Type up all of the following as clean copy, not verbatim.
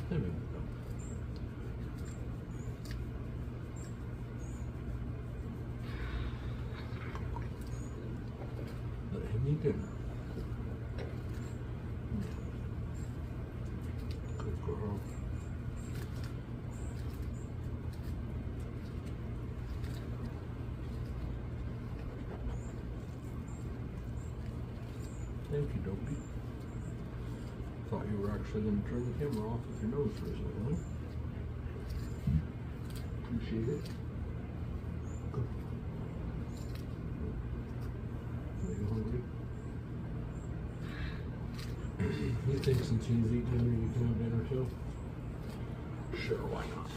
There we go. Let him eat dinner. Good girl. Thank you, Dopey. Thought you were actually going to turn the camera off with your nose for a second, huh? Appreciate it. Good. Are you hungry? You think since he's eating dinner, you can have dinner too? Sure, why not?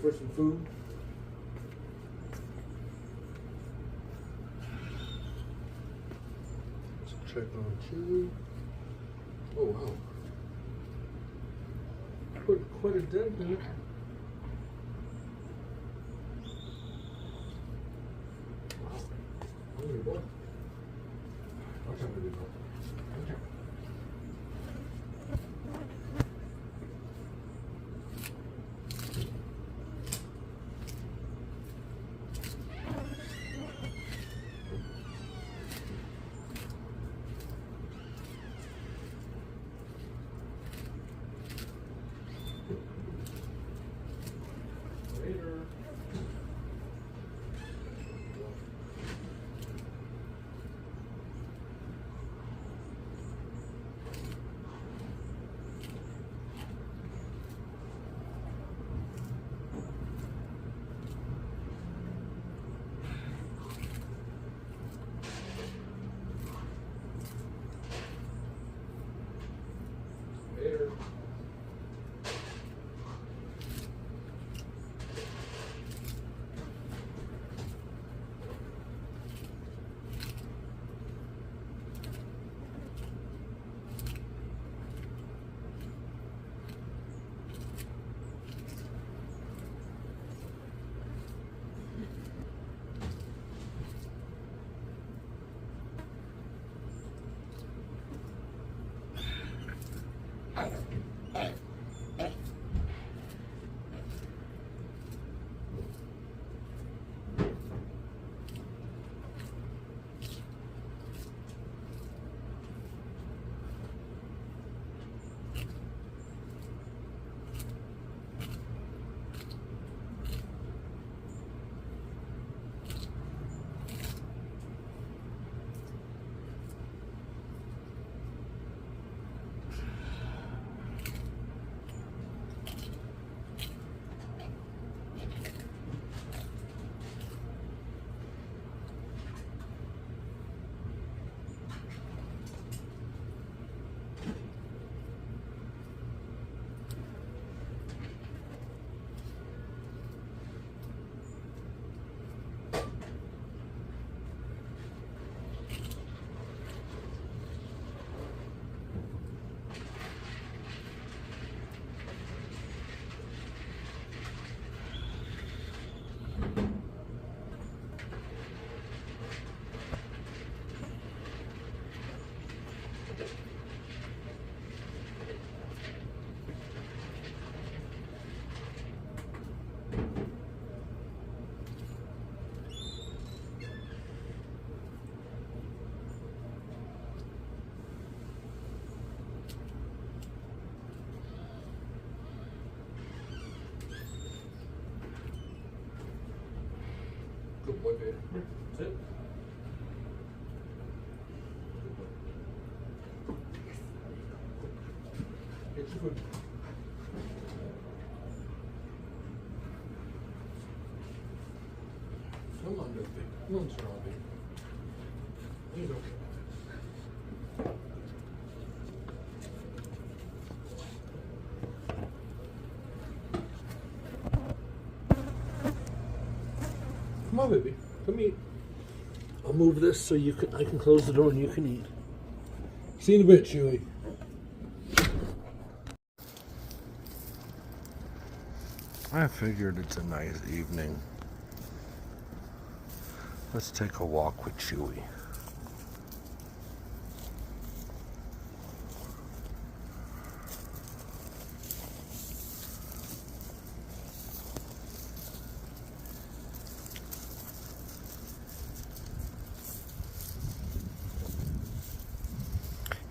for some food? Let's check on Chewie. Oh wow. Put quite a dent in it. Wow. Hungry boy. Watch out, baby boy. Watch out. Later. Later. Good boy, baby. Sit. Get your food. Come on, baby. Come on, Strawberry. He's okay. Come on, baby. Come eat. I'll move this so I can close the door and you can eat. See you in a bit, Chewie. I figured it's a nice evening. Let's take a walk with Chewie.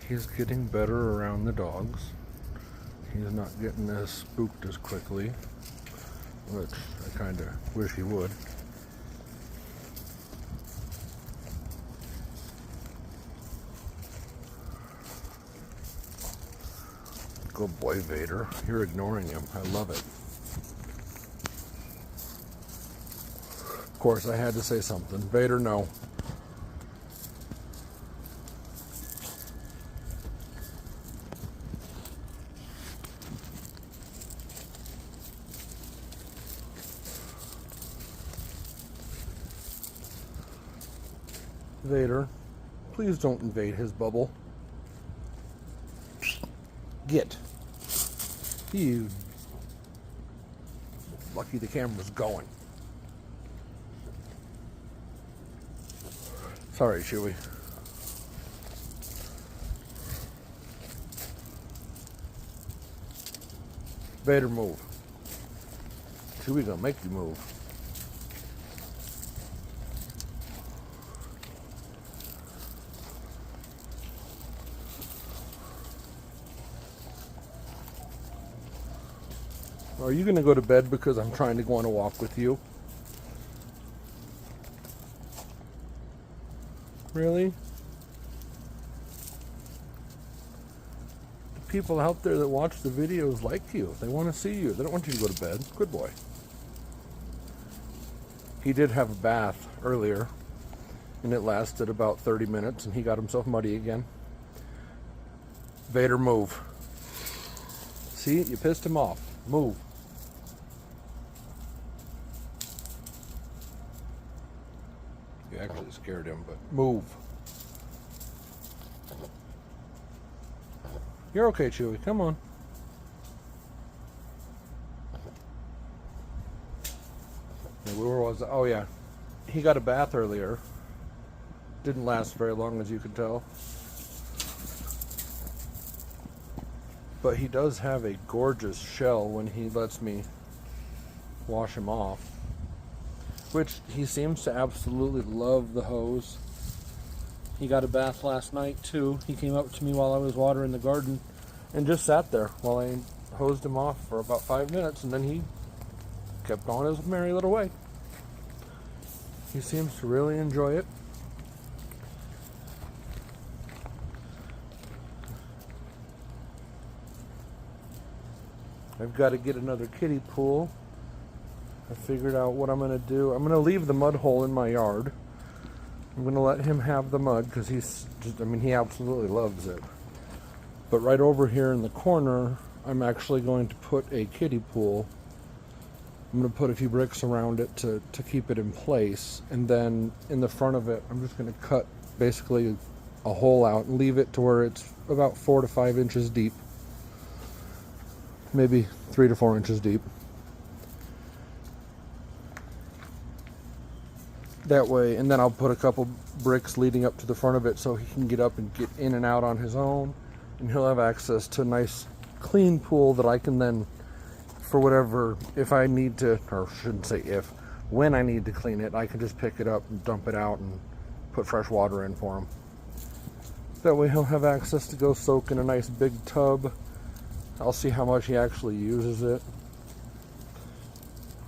He's getting better around the dogs. He's not getting as spooked as quickly, which I kind of wish he would. Good boy, Vader. You're ignoring him. I love it. Of course, I had to say something. Vader, no. Vader, please don't invade his bubble. Get. You. Lucky the camera's going. Sorry, Chewie. Vader, move. Chewie gonna make you move. Are you gonna go to bed because I'm trying to go on a walk with you? Really? The people out there that watch the videos like you. They want to see you. They don't want you to go to bed. Good boy. He did have a bath earlier, and it lasted about 30 minutes, and he got himself muddy again. Vader, move. See, you pissed him off. Move. You actually scared him, but move. You're okay, Chewie. Come on. Where was it? Oh, yeah. He got a bath earlier. Didn't last very long, as you can tell. But he does have a gorgeous shell when he lets me wash him off. Which he seems to absolutely love the hose. He got a bath last night too. He came up to me while I was watering the garden and just sat there while I hosed him off for about 5 minutes, and then he kept on his merry little way. He seems to really enjoy it. I've got to get another kiddie pool. I figured out what I'm going to do. I'm going to leave the mud hole in my yard. I'm going to let him have the mud because he absolutely loves it. But right over here in the corner, I'm actually going to put a kiddie pool. I'm going to put a few bricks around it to keep it in place. And then in the front of it, I'm just going to cut basically a hole out and leave it to where it's about 4 to 5 inches deep. Maybe 3 to 4 inches deep. That way, and then I'll put a couple bricks leading up to the front of it so he can get up and get in and out on his own, and he'll have access to a nice clean pool that I can then, for whatever, if I need to, or shouldn't say if, when I need to clean it, I can just pick it up and dump it out and put fresh water in for him. That way he'll have access to go soak in a nice big tub. I'll see how much he actually uses it.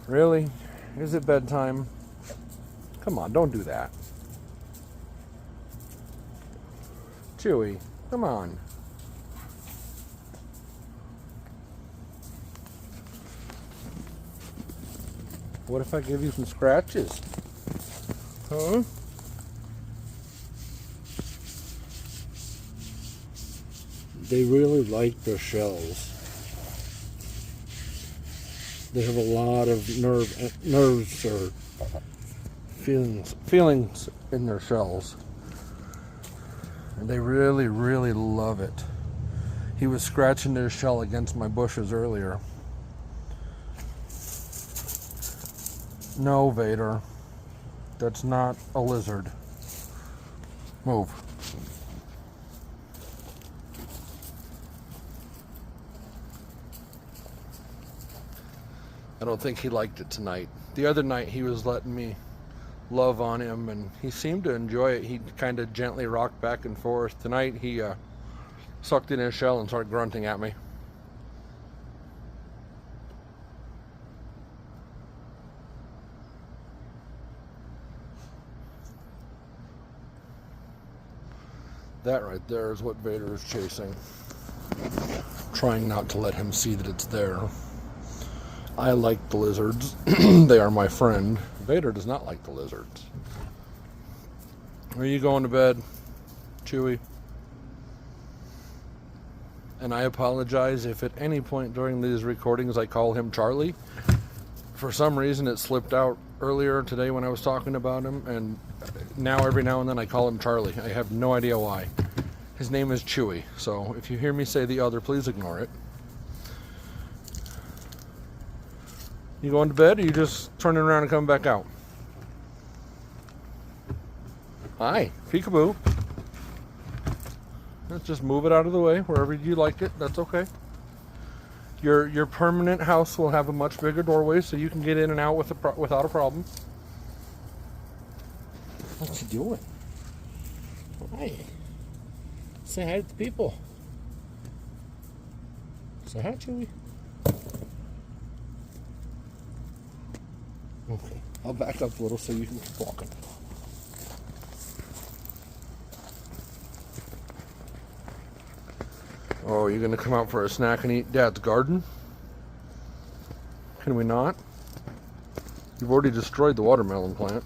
Really? Is it bedtime? Come on, don't do that. Chewie, come on. What if I give you some scratches? Huh? They really like the shells. They have a lot of nerves or feelings in their shells. And they really, really love it. He was scratching his shell against my bushes earlier. No, Vader. That's not a lizard. Move. I don't think he liked it tonight. The other night he was letting me love on him and he seemed to enjoy it. He kind of gently rocked back and forth. Tonight he sucked in his shell and started grunting at me. That right there is what Vader is chasing. Trying not to let him see that it's there. I like the lizards. They are my friend. Vader does not like the lizards. Are you going to bed, Chewie? And I apologize if at any point during these recordings I call him Charlie. For some reason it slipped out earlier today when I was talking about him, and now every now and then I call him Charlie. I have no idea why. His name is Chewie, so if you hear me say the other, please ignore it. You going to bed, or you just turning around and coming back out? Hi, peekaboo. Let's just move it out of the way wherever you like it. That's okay. Your permanent house will have a much bigger doorway, so you can get in and out without a problem. What you doing? Hi. Say hi to the people. Say hi, Chewie. Okay, I'll back up a little so you can keep walking. Oh, you're gonna come out for a snack and eat Dad's garden? Can we not? You've already destroyed the watermelon plant.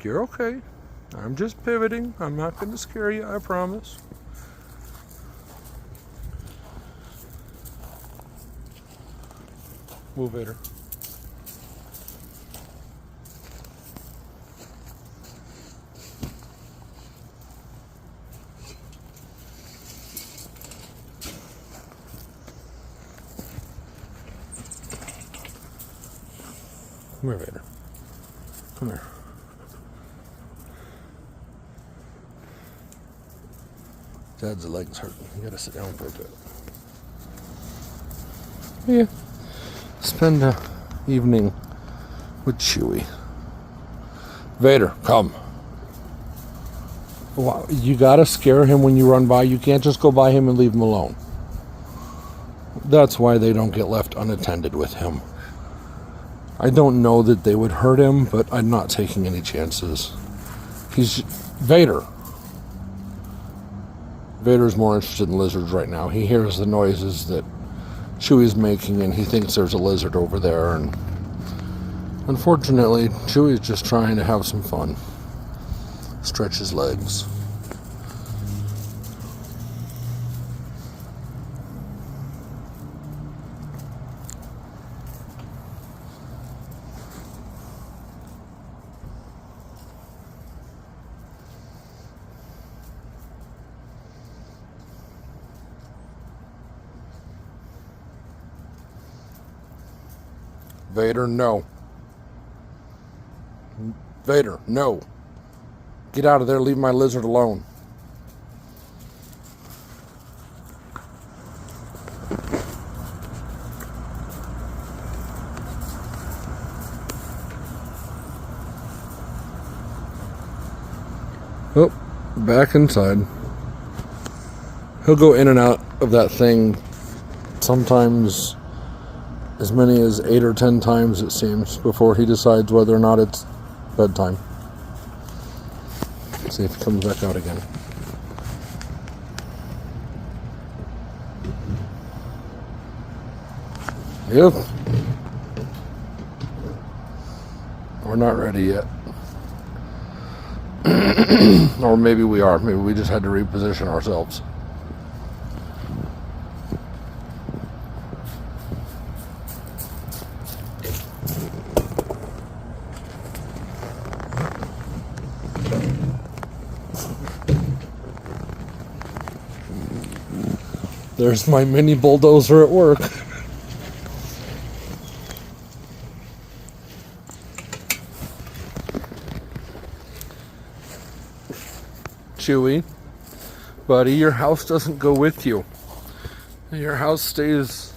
You're okay. I'm just pivoting. I'm not going to scare you, I promise. Move, Vader. Come here, Vader. Come here. Dad's legs hurting. You gotta sit down for a bit. Yeah. Spend the evening with Chewie. Vader, come. Wow, you gotta scare him when you run by. You can't just go by him and leave him alone. That's why they don't get left unattended with him. I don't know that they would hurt him, but I'm not taking any chances. He's Vader. Vader's more interested in lizards right now. He hears the noises that Chewie's making, and he thinks there's a lizard over there. And unfortunately, Chewie's just trying to have some fun. Stretch his legs. Vader, no. Vader, no. Get out of there, leave my lizard alone. Oh, back inside. He'll go in and out of that thing sometimes as many as 8 or 10 times, it seems, before he decides whether or not it's bedtime. Let's see if he comes back out again. Yep. We're not ready yet. Or maybe we are. Maybe we just had to reposition ourselves. There's my mini bulldozer at work. Chewie, buddy, your house doesn't go with you. Your house stays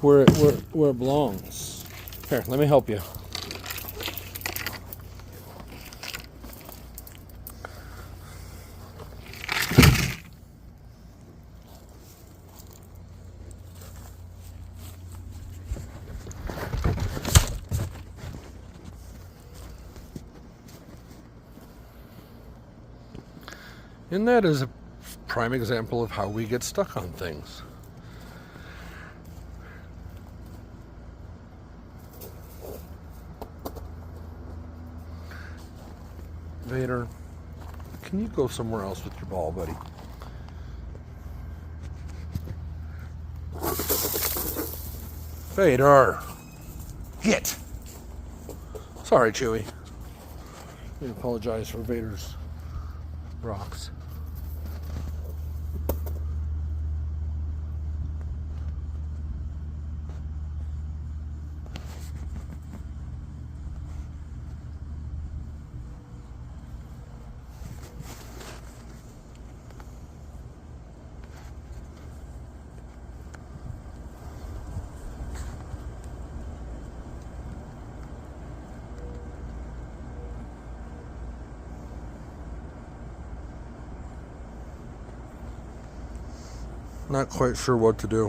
where it belongs. Here, let me help you. And that is a prime example of how we get stuck on things. Vader, can you go somewhere else with your ball, buddy? Vader! Get! Sorry, Chewie. I apologize for Vader's rocks. Not quite sure what to do.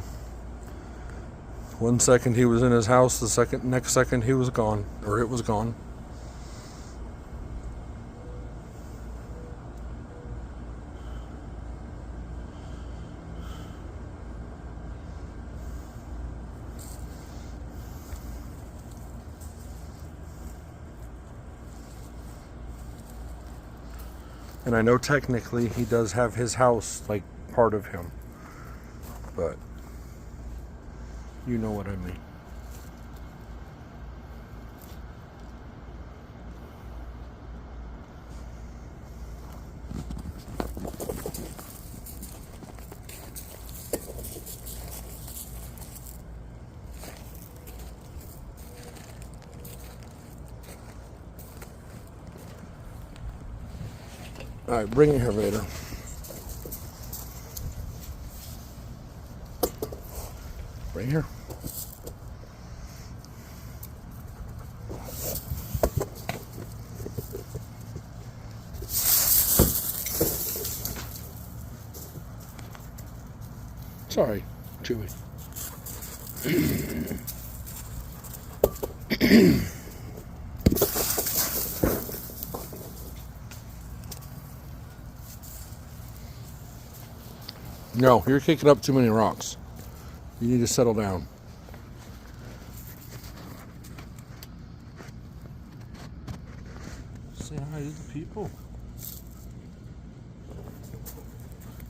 1 second he was in his house, next second he was gone, or it was gone. And I know technically he does have his house like part of him. But you know what I mean. All right, bring it here, Vader. Right here. Sorry, Chewie. No, you're kicking up too many rocks. You need to settle down. Say hi to the people.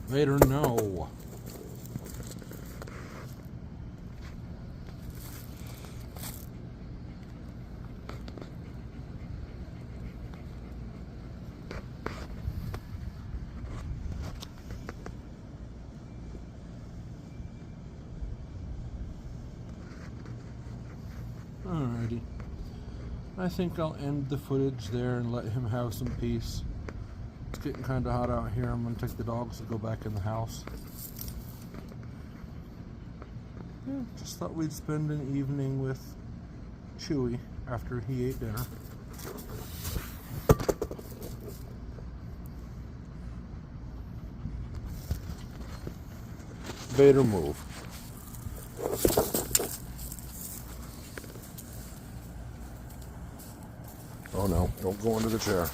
Vader, no. Alrighty. I think I'll end the footage there and let him have some peace. It's getting kind of hot out here. I'm going to take the dogs and go back in the house. Yeah, just thought we'd spend an evening with Chewie after he ate dinner. Vader, move. Oh no, don't go under the chair.